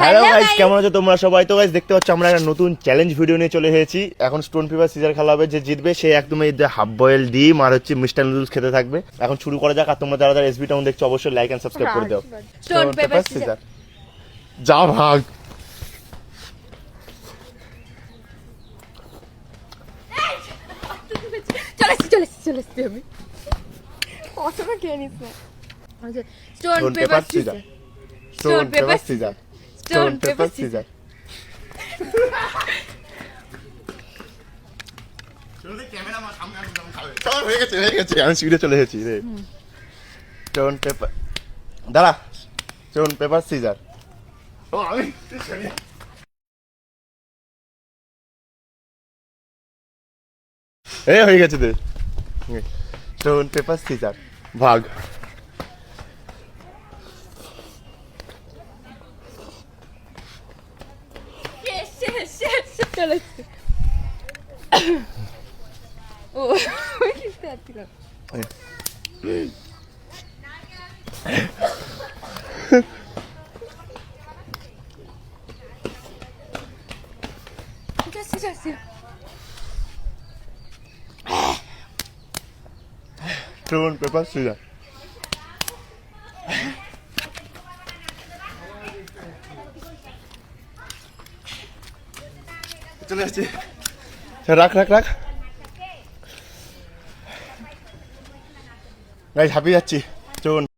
Hello guys, কেমন আছো তোমরা সবাই? তো গাইস দেখতে পাচ্ছ আমরা একটা নতুন চ্যালেঞ্জ ভিডিও নিয়ে চলে এসেছি। এখন স্টোন পেপার সিজার খেলা হবে, যে জিতবে সে একদম এই হাফ বয়েল ডিম আর হচ্ছে মিস্টার নুডলস খেতে থাকবে। এখন শুরু করা যাক। আর তোমরা যারা যারা এসবি টাউন দেখছো অবশ্যই লাইক এন্ড সাবস্ক্রাইব করে দাও। Stone paper scissor. যা ভাগ। চলেছি আমি কতটা খেয়ে নিস না। Stone stone paper paper scissor, scissor, stone paper scissor, stone paper scissor. আমি সিঁড়ে চলে এসেছি রে। স্টোন পেপার, দাঁড়া। Stone paper scissor. হয়ে গেছে রে। স্টোন পেপার সিজার, ভাগ। চলেছি। ও কিসতে আসছিল? যাচ্ছি। Stone paper caesar. চলে আসছি। রাখ রাখ রাখ। গাইস হাঁপিয়ে যাচ্ছি। চলুন।